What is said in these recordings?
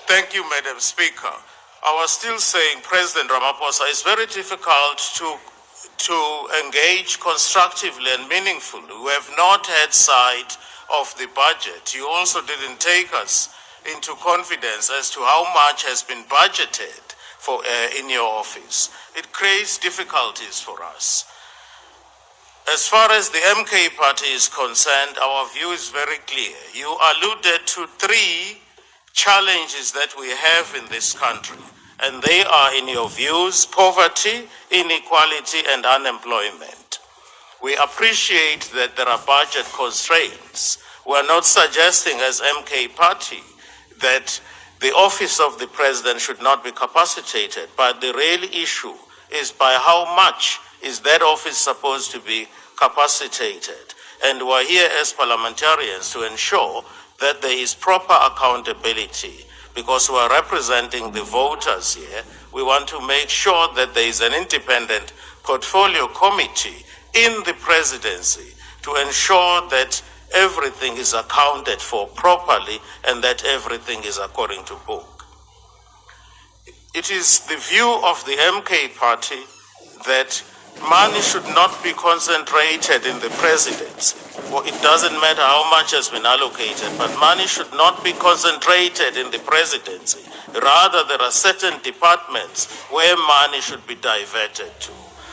Thank you, Madam Speaker. I was still saying, President Ramaphosa, it's very difficult to engage constructively and meaningfully. We have not had sight of the budget. You also didn't take us into confidence as to how much has been budgeted for in your office. It creates difficulties for us. As far as the MK party is concerned, our view is very clear. You alluded to three challenges that we have in this country, and they are, in your views, poverty, inequality, and unemployment. We appreciate that there are budget constraints. We're not suggesting as MK party that the office of the president should not be capacitated, but the real issue is by how much is that office supposed to be capacitated. And we're here as parliamentarians to ensure that there is proper accountability, because we are representing the voters here. We want to make sure that there is an independent portfolio committee in the presidency to ensure that everything is accounted for properly and that everything is according to book. It is the view of the MK party that money should not be concentrated in the presidency. Well, it doesn't matter how much has been allocated, but money should not be concentrated in the presidency. Rather, there are certain departments where money should be diverted to.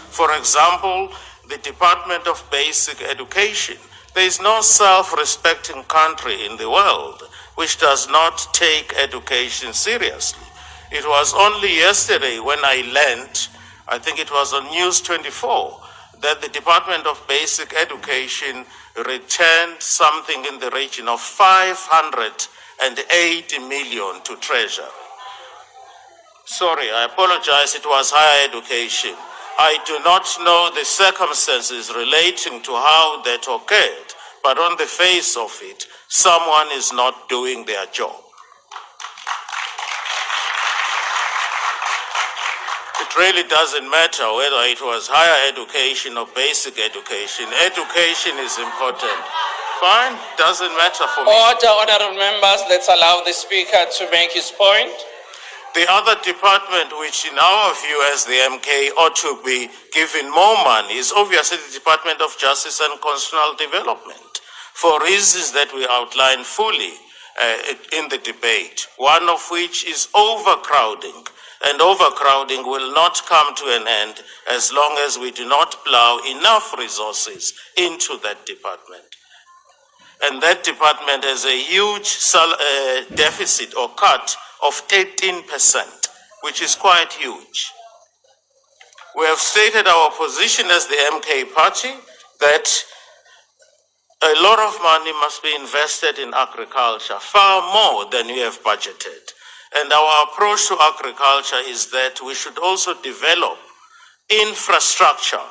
For example, the Department of Basic Education. There is no self-respecting country in the world which does not take education seriously. It was only yesterday when I learned, I think it was on News 24, that the Department of Basic Education returned something in the region of 580 million to Treasury. Sorry, I apologize, it was higher education. I do not know the circumstances relating to how that occurred, but on the face of it, someone is not doing their job. It really doesn't matter whether it was higher education or basic education. Education is important. Fine, doesn't matter for me. Order, honorable members, let's allow the speaker to make his point. The other department which in our view as the MK ought to be given more money is obviously the Department of Justice and Constitutional Development, for reasons that we outlined fully in the debate, one of which is overcrowding. And overcrowding will not come to an end as long as we do not plow enough resources into that department. And that department has a huge deficit or cut of 18%, which is quite huge. We have stated our position as the MK party that a lot of money must be invested in agriculture, far more than we have budgeted. And our approach to agriculture is that we should also develop infrastructure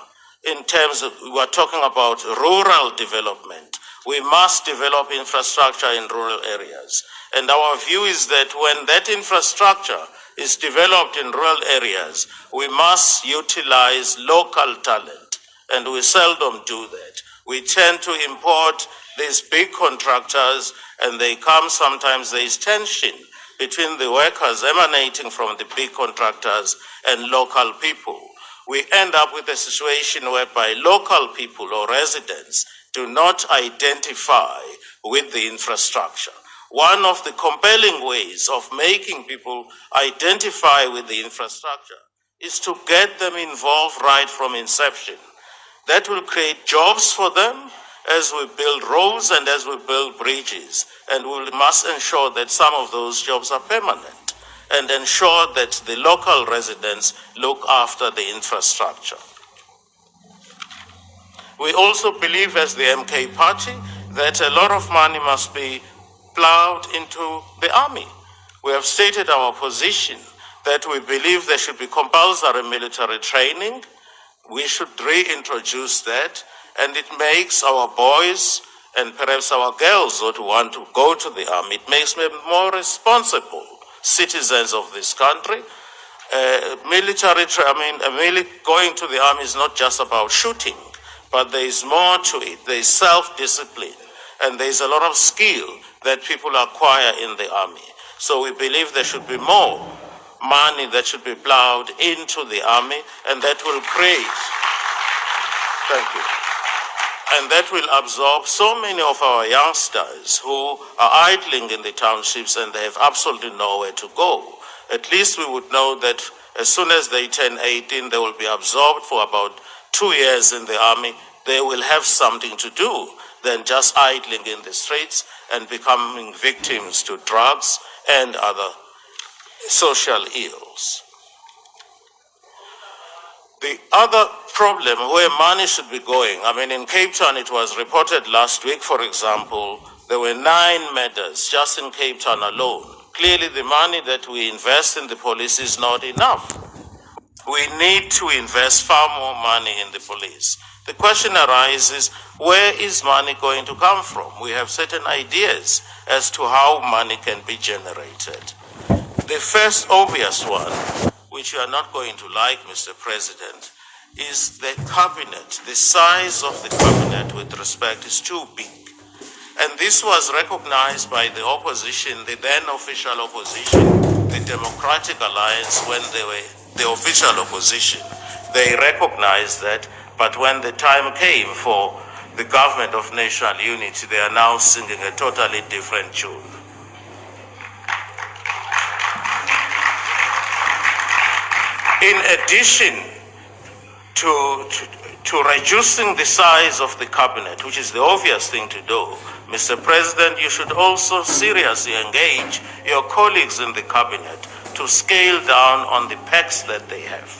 in terms of, we are talking about rural development. We must develop infrastructure in rural areas. And our view is that when that infrastructure is developed in rural areas, we must utilize local talent. And we seldom do that. We tend to import these big contractors, and they come, sometimes there is tension between the workers emanating from the big contractors and local people. We end up with a situation whereby local people or residents do not identify with the infrastructure. One of the compelling ways of making people identify with the infrastructure is to get them involved right from inception. That will create jobs for them as we build roads and as we build bridges. And we must ensure that some of those jobs are permanent and ensure that the local residents look after the infrastructure. We also believe as the MK party that a lot of money must be plowed into the army. We have stated our position that we believe there should be compulsory military training. We should reintroduce that, and it makes our boys and perhaps our girls who want to go to the army, it makes them more responsible citizens of this country. Going to the army is not just about shooting, but there is more to it. There is self-discipline, and there is a lot of skill that people acquire in the army. So we believe there should be more money that should be plowed into the army, and that will create, thank you, and that will absorb so many of our youngsters who are idling in the townships and they have absolutely nowhere to go. At least we would know that as soon as they turn 18, they will be absorbed for about 2 years in the army. They will have something to do than just idling in the streets and becoming victims to drugs and other social ills. The other problem where money should be going, in Cape Town it was reported last week, for example, there were 9 murders just in Cape Town alone. Clearly the money that we invest in the police is not enough. We need to invest far more money in the police. The question arises, where is money going to come from? We have certain ideas as to how money can be generated. The first obvious one, which you are not going to like, Mr. President, is the cabinet. The size of the cabinet with respect is too big. And this was recognized by the opposition, the then official opposition, the Democratic Alliance, when they were the official opposition. They recognized that, but when the time came for the government of national unity, they are now singing a totally different tune. In addition to reducing the size of the cabinet, which is the obvious thing to do, Mr. President, you should also seriously engage your colleagues in the cabinet to scale down on the packs that they have.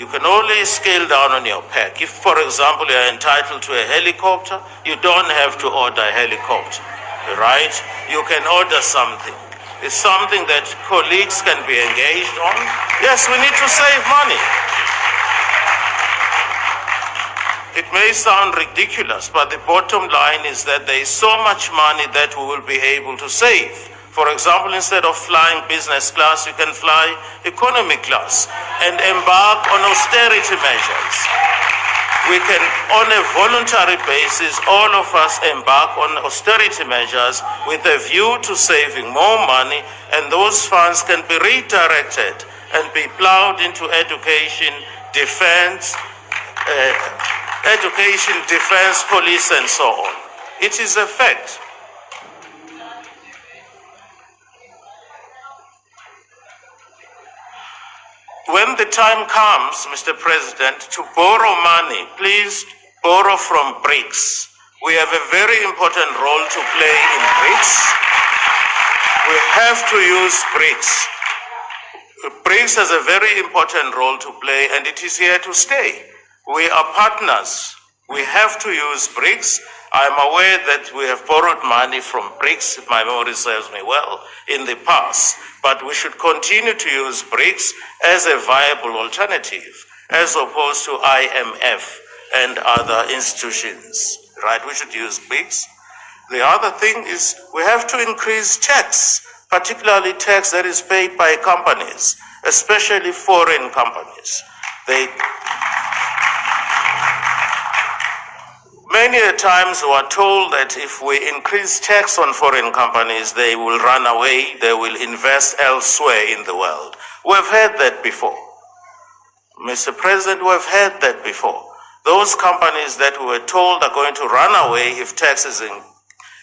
You can only scale down on your pack. If, for example, you are entitled to a helicopter, you don't have to order a helicopter, right? You can order something. It's something that colleagues can be engaged on. Yes, we need to save money. It may sound ridiculous, but the bottom line is that there is so much money that we will be able to save. For example, instead of flying business class, you can fly economy class and embark on austerity measures. We can, on a voluntary basis, all of us embark on austerity measures with a view to saving more money, and those funds can be redirected and be plowed into education, defense, police, and so on. It is a fact. When the time comes, Mr. President, to borrow money, please borrow from BRICS. We have a very important role to play in BRICS. We have to use BRICS. BRICS has a very important role to play, and it is here to stay. We are partners. We have to use BRICS. I'm aware that we have borrowed money from BRICS, if my memory serves me well, in the past. But we should continue to use BRICS as a viable alternative, as opposed to IMF and other institutions, right? We should use BRICS. The other thing is we have to increase tax, particularly tax that is paid by companies, especially foreign companies. Many a times we are told that if we increase tax on foreign companies, they will run away, they will invest elsewhere in the world. We've heard that before. Mr. President, we've heard that before. Those companies that we were told are going to run away if tax is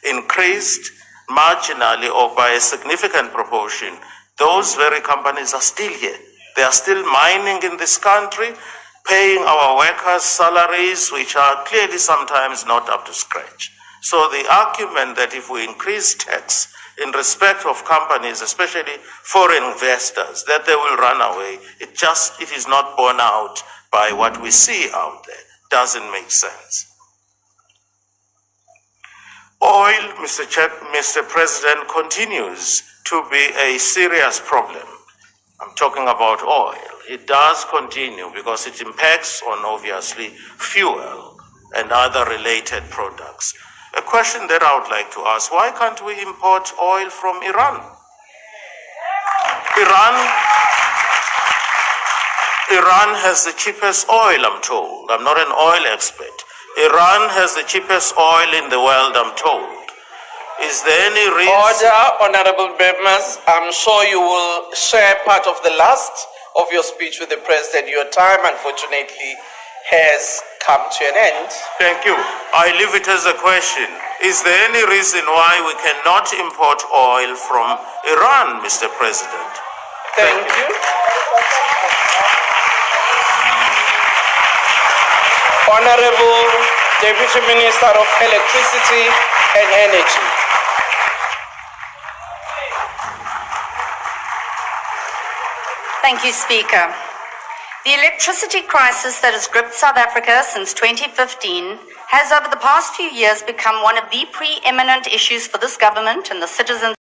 increased marginally or by a significant proportion, those very companies are still here. They are still mining in this country, paying our workers salaries, which are clearly sometimes not up to scratch. So the argument that if we increase tax in respect of companies, especially foreign investors, that they will run away, it is not borne out by what we see out there. Doesn't make sense. Oil, Mr. President, continues to be a serious problem. I'm talking about oil. It does continue because it impacts on, obviously, fuel and other related products. A question that I would like to ask, why can't we import oil from Iran? Iran has the cheapest oil, I'm told. I'm not an oil expert. Iran has the cheapest oil in the world, I'm told. Is there any reason? Order, honorable members. I'm sure you will share part of the last of your speech with the president. Your time, unfortunately, has come to an end. Thank you. I leave it as a question. Is there any reason why we cannot import oil from Iran, Mr. President? Thank you. Honorable Deputy Minister of Electricity and Energy. Thank you, Speaker. The electricity crisis that has gripped South Africa since 2015 has over the past few years become one of the preeminent issues for this government and the citizens